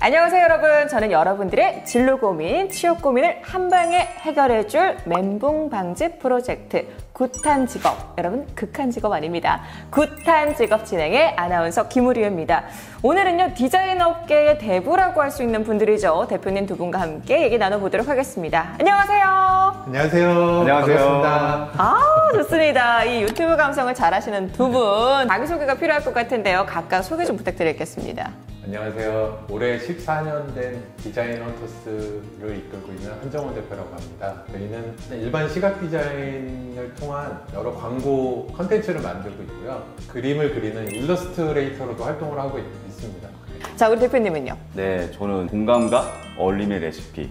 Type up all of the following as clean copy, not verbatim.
안녕하세요 여러분. 저는 여러분들의 진로 고민, 취업 고민을 한 방에 해결해줄 멘붕 방지 프로젝트 굿한 직업, 여러분 극한 직업 아닙니다. 굿한 직업 진행의 아나운서 김우리입니다. 오늘은요 디자인 업계의 대부라고 할 수 있는 분들이죠. 대표님 두 분과 함께 얘기 나눠보도록 하겠습니다. 안녕하세요. 안녕하세요. 안녕하세요. 반갑습니다. 아 좋습니다. 이 유튜브 감성을 잘하시는 두 분 자기소개가 필요할 것 같은데요. 각각 소개 좀 부탁드리겠습니다. 안녕하세요. 올해 14년 된 디자인 헌터스를 이끌고 있는 한정호 대표라고 합니다. 저희는 일반 시각 디자인을 통한 여러 광고 컨텐츠를 만들고 있고요. 그림을 그리는 일러스트레이터로도 활동을 하고 있습니다. 자, 우리 대표님은요? 네, 저는 공감과 어울림의 레시피,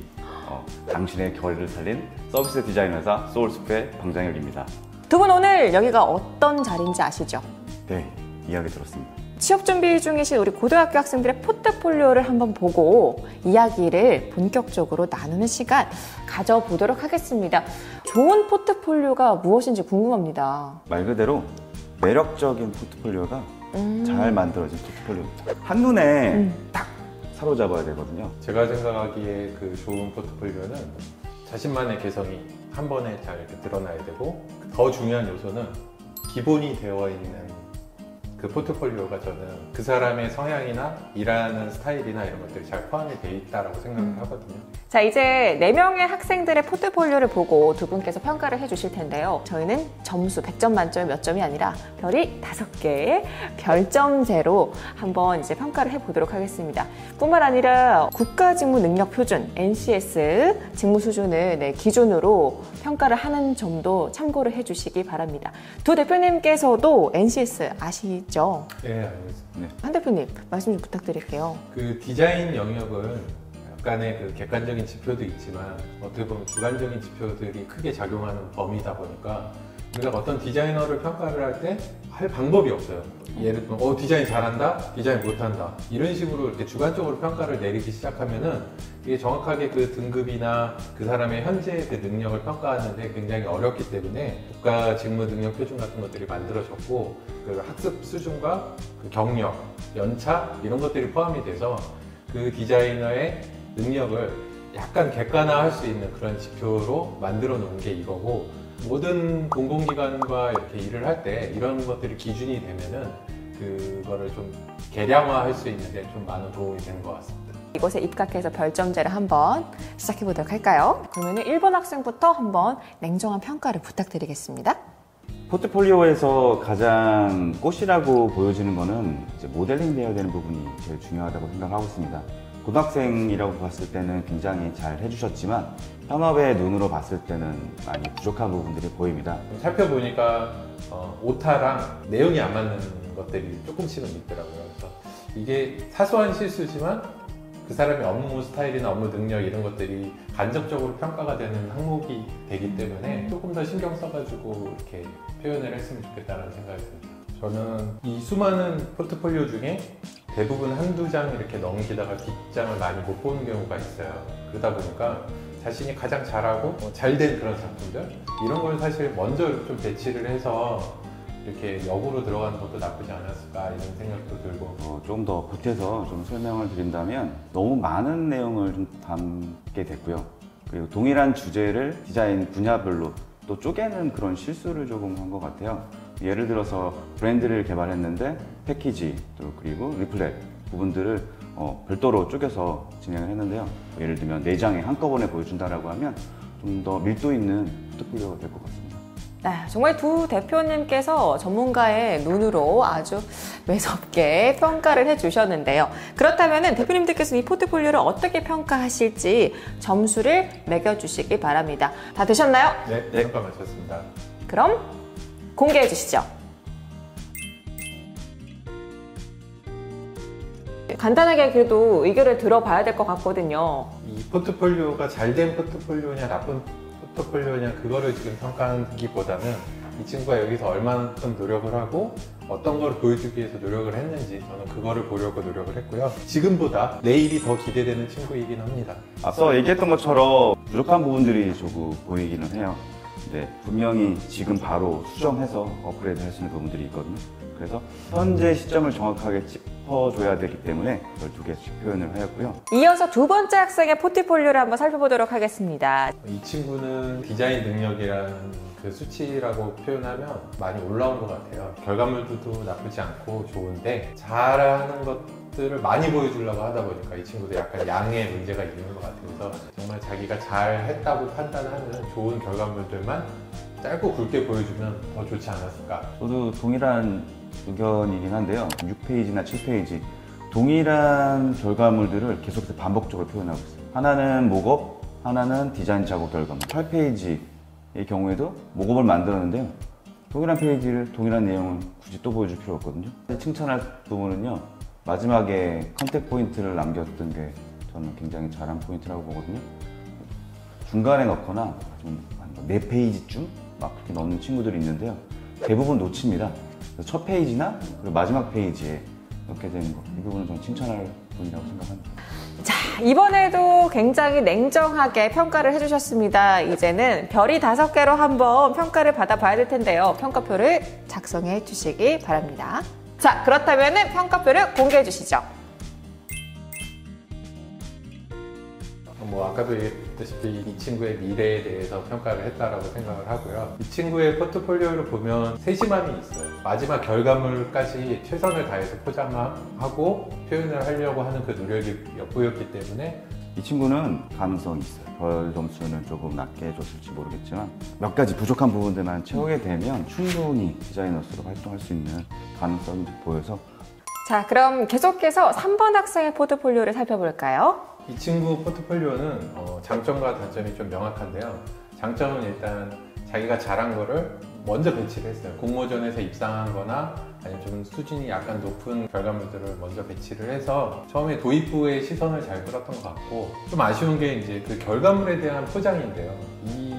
당신의 결을 살린 서비스 디자인 회사 소울스프의 방장혁입니다. 두 분 오늘 여기가 어떤 자리인지 아시죠? 네, 이야기 들었습니다. 취업 준비 중이신 우리 고등학교 학생들의 포트폴리오를 한번 보고 이야기를 본격적으로 나누는 시간 가져보도록 하겠습니다. 좋은 포트폴리오가 무엇인지 궁금합니다. 말 그대로 매력적인 포트폴리오가 잘 만들어진 포트폴리오입니다. 한눈에 딱 사로잡아야 되거든요. 제가 생각하기에 그 좋은 포트폴리오는 자신만의 개성이 한 번에 잘 이렇게 드러나야 되고, 더 중요한 요소는 기본이 되어 있는 그 포트폴리오가 저는 그 사람의 성향이나 일하는 스타일이나 이런 것들이 잘 포함이 되어 있다고 생각을 하거든요. 자, 이제 4명의 학생들의 포트폴리오를 보고 두 분께서 평가를 해주실 텐데요. 저희는 점수 100점 만점에 몇 점이 아니라 별이 5개의 별점제로 한번 이제 평가를 해보도록 하겠습니다. 뿐만 아니라 국가직무능력표준 NCS 직무 수준을 기준으로 평가를 하는 점도 참고를 해주시기 바랍니다. 두 대표님께서도 NCS 아시죠? 네, 알겠습니다. 네. 한 대표님 말씀 좀 부탁드릴게요. 그 디자인 영역은 약간의 그 객관적인 지표도 있지만 어떻게 보면 주관적인 지표들이 크게 작용하는 범위다 보니까 우리가 어떤 디자이너를 평가를 할 때 할 방법이 없어요. 예를 들면 디자인 잘한다, 디자인 못한다 이런 식으로 이렇게 주관적으로 평가를 내리기 시작하면은 이게 정확하게 그 등급이나 그 사람의 현재의 그 능력을 평가하는데 굉장히 어렵기 때문에 국가 직무 능력 표준 같은 것들이 만들어졌고, 그 학습 수준과 그 경력, 연차 이런 것들이 포함이 돼서 그 디자이너의 능력을 약간 객관화할 수 있는 그런 지표로 만들어 놓은 게 이거고, 모든 공공기관과 이렇게 일을 할 때 이런 것들이 기준이 되면은 그거를 좀 개량화할 수 있는데 좀 많은 도움이 되는 것 같습니다. 이곳에 입각해서 별점제를 한번 시작해 보도록 할까요? 그러면 1번 학생부터 한번 냉정한 평가를 부탁드리겠습니다. 포트폴리오에서 가장 꽃이라고 보여지는 거는 이제 모델링 되어야 되는 부분이 제일 중요하다고 생각하고 있습니다. 고등학생이라고 봤을 때는 굉장히 잘 해주셨지만 현업의 눈으로 봤을 때는 많이 부족한 부분들이 보입니다. 살펴보니까 오타랑 내용이 안 맞는 것들이 조금씩은 있더라고요. 그래서 이게 사소한 실수지만 그 사람의 업무 스타일이나 업무 능력 이런 것들이 간접적으로 평가가 되는 항목이 되기 때문에 조금 더 신경 써가지고 이렇게 표현을 했으면 좋겠다는 생각이 듭니다. 저는 이 수많은 포트폴리오 중에 대부분 한두 장 이렇게 넘기다가 뒷장을 많이 못 보는 경우가 있어요. 그러다 보니까 자신이 가장 잘하고 잘 된 그런 작품들 이런 걸 사실 먼저 좀 배치를 해서 이렇게 역으로 들어가는 것도 나쁘지 않았을까 이런 생각도 들고, 좀 더 보태서 좀 설명을 드린다면 너무 많은 내용을 좀 담게 됐고요. 그리고 동일한 주제를 디자인 분야별로 또 쪼개는 그런 실수를 조금 한 것 같아요. 예를 들어서 브랜드를 개발했는데 패키지 또 그리고 리플렛 부분들을 별도로 쪼개서 진행을 했는데요. 예를 들면 4장에 한꺼번에 보여준다라고 하면 좀 더 밀도 있는 포트폴리오가 될 것 같습니다. 네, 정말 두 대표님께서 전문가의 눈으로 아주 매섭게 평가를 해주셨는데요. 그렇다면 대표님들께서 이 포트폴리오를 어떻게 평가하실지 점수를 매겨주시기 바랍니다. 다 되셨나요? 네, 평가 마쳤습니다. 그럼 공개해 주시죠. 간단하게 그래도 의견을 들어봐야 될 것 같거든요. 이 포트폴리오가 잘된 포트폴리오냐 나쁜 포트폴리오냐 그거를 지금 평가하기보다는 이 친구가 여기서 얼마만큼 노력을 하고 어떤 걸 보여주기 위해서 노력을 했는지 저는 그거를 보려고 노력을 했고요. 지금보다 내일이 더 기대되는 친구이긴 합니다. 앞서 얘기했던 것처럼 부족한 부분들이 조금 보이기는 해요. 이제 분명히 지금 바로 수정해서 업그레이드 할 수 있는 부분들이 있거든요. 그래서 현재 시점을 정확하게 짚어줘야 되기 때문에 그걸 두 개씩 표현을 하였고요. 이어서 두 번째 학생의 포트폴리오를 한번 살펴보도록 하겠습니다. 이 친구는 디자인 능력이라는 그 수치라고 표현하면 많이 올라온 것 같아요. 결과물도 나쁘지 않고 좋은데 잘하는 것들을 많이 보여주려고 하다 보니까 이 친구도 약간 양의 문제가 있는 것 같아서 정말 자기가 잘했다고 판단하는 좋은 결과물들만 짧고 굵게 보여주면 더 좋지 않았을까. 저도 동일한 의견이긴 한데요. 6페이지나 7페이지 동일한 결과물들을 계속해서 반복적으로 표현하고 있어요. 하나는 목업, 하나는 디자인 작업 결과물. 8페이지의 경우에도 목업을 만들었는데요. 동일한 페이지를 동일한 내용을 굳이 또 보여줄 필요 없거든요. 칭찬할 부분은요. 마지막에 컨택 포인트를 남겼던 게 저는 굉장히 잘한 포인트라고 보거든요. 중간에 넣거나 좀 4페이지쯤 막 그렇게 넣는 친구들이 있는데요. 대부분 놓칩니다. 첫 페이지나 그리고 마지막 페이지에 넣게 되는 거, 이 부분은 좀 칭찬할 부분이라고 생각합니다. 자, 이번에도 굉장히 냉정하게 평가를 해주셨습니다. 이제는 별이 5개로 한번 평가를 받아봐야 될 텐데요. 평가표를 작성해 주시기 바랍니다. 자, 그렇다면 평가표를 공개해 주시죠. 뭐 아까도 얘기했다시피 이 친구의 미래에 대해서 평가를 했다라고 생각을 하고요. 이 친구의 포트폴리오를 보면 세심함이 있어요. 마지막 결과물까지 최선을 다해서 포장하고 표현을 하려고 하는 그 노력이 엿보였기 때문에 이 친구는 가능성이 있어요. 별 점수는 조금 낮게 줬을지 모르겠지만 몇 가지 부족한 부분들만 채우게 되면 충분히 디자이너스로 활동할 수 있는 가능성이 보여서. 자, 그럼 계속해서 3번 학생의 포트폴리오를 살펴볼까요? 이 친구 포트폴리오는 장점과 단점이 좀 명확한데요. 장점은 일단 자기가 잘한 거를 먼저 배치를 했어요. 공모전에서 입상한 거나 아니면 좀 수준이 약간 높은 결과물들을 먼저 배치를 해서 처음에 도입부의 시선을 잘 끌었던 것 같고, 좀 아쉬운 게 이제 그 결과물에 대한 포장인데요. 이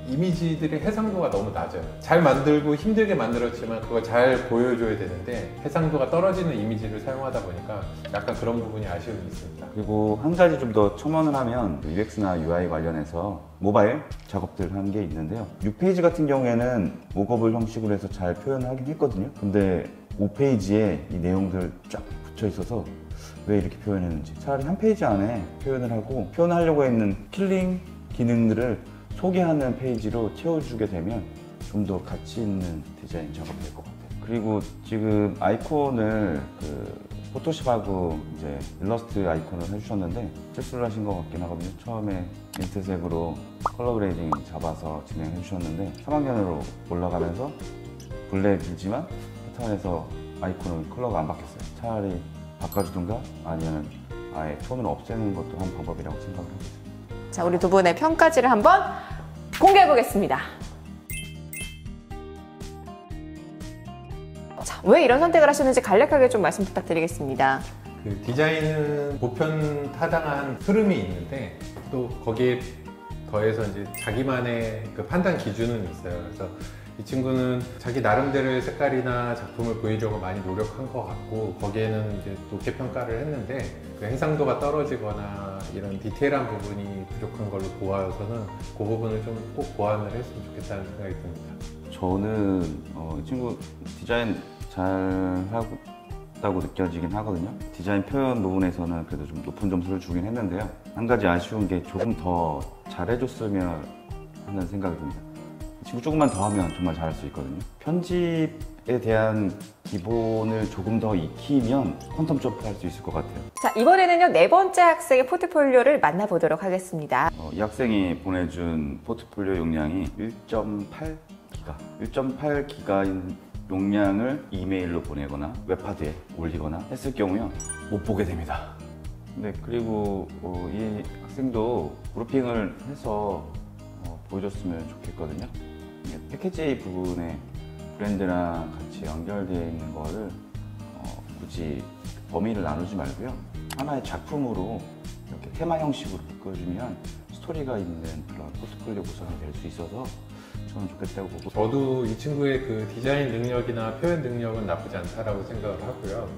이미지들의 해상도가 너무 낮아요. 잘 만들고 힘들게 만들었지만 그걸 잘 보여줘야 되는데 해상도가 떨어지는 이미지를 사용하다 보니까 약간 그런 부분이 아쉬움이 있습니다. 그리고 한 가지 좀 더 첨언을 하면 UX나 UI 관련해서 모바일 작업들 한 게 있는데요. 6페이지 같은 경우에는 목업을 형식으로 해서 잘 표현하긴 했거든요. 근데 5페이지에 이 내용들 쫙 붙여 있어서 왜 이렇게 표현했는지, 차라리 한 페이지 안에 표현을 하고 표현하려고 했는 킬링 기능들을 소개하는 페이지로 채워주게 되면 좀 더 가치 있는 디자인 작업이 될 것 같아요. 그리고 지금 아이콘을 포토샵하고 이제 일러스트 아이콘을 해주셨는데 실수를 하신 것 같긴 하거든요. 처음에 민트색으로 컬러 그레이딩 잡아서 진행해 주셨는데 3학년으로 올라가면서 블랙이지만 패턴에서 아이콘은 컬러가 안 바뀌었어요. 차라리 바꿔주든가 아니면 아예 톤을 없애는 것도 한 방법이라고 생각을 하고 있습니다. 자, 우리 두 분의 평가지를 한번 공개해 보겠습니다. 자, 왜 이런 선택을 하셨는지 간략하게 좀 말씀 부탁드리겠습니다. 그 디자인은 보편타당한 흐름이 있는데 또 거기에 더해서 이제 자기만의 그 판단 기준은 있어요. 그래서 이 친구는 자기 나름대로의 색깔이나 작품을 보이려고 많이 노력한 것 같고, 거기에는 이제 높게 평가를 했는데 그 해상도가 떨어지거나 이런 디테일한 부분이 부족한 걸로 보아서는 그 부분을 좀 꼭 보완을 했으면 좋겠다는 생각이 듭니다. 저는 이 친구 디자인 잘 하다고 느껴지긴 하거든요. 디자인 표현 부분에서는 그래도 좀 높은 점수를 주긴 했는데요. 한 가지 아쉬운 게 조금 더 잘해줬으면 하는 생각이 듭니다. 이 친구 조금만 더 하면 정말 잘할 수 있거든요. 편집에 대한 기본을 조금 더 익히면 퀀텀 점프 할 수 있을 것 같아요. 자, 이번에는요, 4번째 학생의 포트폴리오를 만나보도록 하겠습니다. 이 학생이 보내준 포트폴리오 용량이 1.8기가. 1.8기가인 용량을 이메일로 보내거나 웹하드에 올리거나 했을 경우요, 못 보게 됩니다. 네, 그리고 이 학생도 그룹핑을 해서 보여줬으면 좋겠거든요. 패키지 부분에 브랜드랑 같이 연결되어 있는 거를 굳이 범위를 나누지 말고요, 하나의 작품으로 이렇게 테마 형식으로 바꿔주면 스토리가 있는 그런 포트폴리오 구성이 될 수 있어서 저는 좋겠다고 보고. 저도 이 친구의 그 디자인 능력이나 표현 능력은 나쁘지 않다라고 생각을 하고요.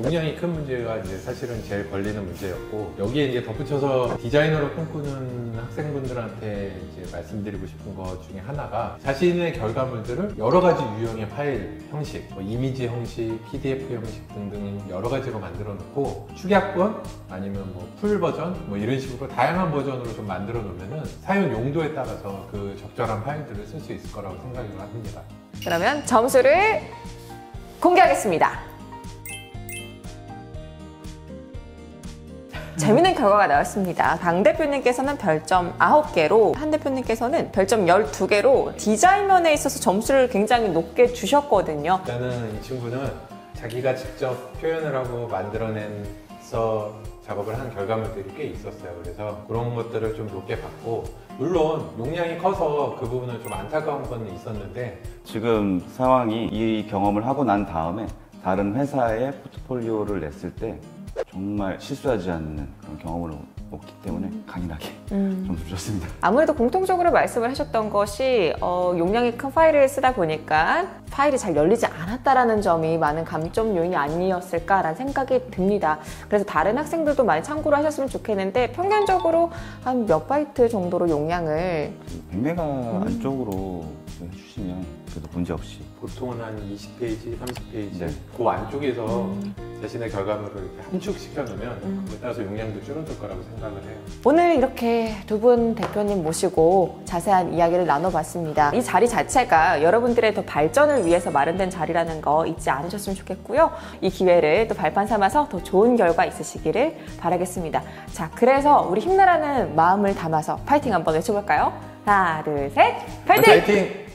용량이 큰 문제가 이제 사실은 제일 걸리는 문제였고, 여기에 이제 덧붙여서 디자이너로 꿈꾸는 학생분들한테 이제 말씀드리고 싶은 것 중에 하나가, 자신의 결과물들을 여러 가지 유형의 파일 형식, 뭐 이미지 형식, PDF 형식 등등 여러 가지로 만들어 놓고 축약본 아니면 뭐 풀 버전 뭐 이런 식으로 다양한 버전으로 좀 만들어 놓으면은 사용 용도에 따라서 그 적절한 파일들을 쓸 수 있을 거라고 생각을 합니다. 그러면 점수를 공개하겠습니다. 재밌는 결과가 나왔습니다. 강 대표님께서는 별점 9개로, 한 대표님께서는 별점 12개로 디자인 면에 있어서 점수를 굉장히 높게 주셨거든요. 일단은 이 친구는 자기가 직접 표현을 하고 만들어낸서 작업을 한 결과물들이 꽤 있었어요. 그래서 그런 것들을 좀 높게 받고, 물론 용량이 커서 그 부분은 좀 안타까운 건 있었는데, 지금 상황이 이 경험을 하고 난 다음에 다른 회사에 포트폴리오를 냈을 때 정말 실수하지 않는 그런 경험을 얻기 때문에 강인하게 점수 주셨습니다. 아무래도 공통적으로 말씀을 하셨던 것이 용량이 큰 파일을 쓰다 보니까 파일이 잘 열리지 않았다라는 점이 많은 감점 요인이 아니었을까라는 생각이 듭니다. 그래서 다른 학생들도 많이 참고를 하셨으면 좋겠는데, 평균적으로 한 몇 바이트 정도로 용량을 100메가 안쪽으로 해주시면 그래도 문제 없이. 보통은 한 20페이지, 30페이지 네. 그 안쪽에서 자신의 결과물을 이렇게 함축시켜 놓으면 그에 따라서 용량도 줄어들 거라고 생각을 해요. 오늘 이렇게 두 분 대표님 모시고 자세한 이야기를 나눠봤습니다. 이 자리 자체가 여러분들의 더 발전을 위해서 마련된 자리라는 거 잊지 않으셨으면 좋겠고요. 이 기회를 또 발판 삼아서 더 좋은 결과 있으시기를 바라겠습니다. 자, 그래서 우리 힘내라는 마음을 담아서 파이팅 한번 외쳐볼까요? 하나, 둘, 셋, 파이팅! 파이팅!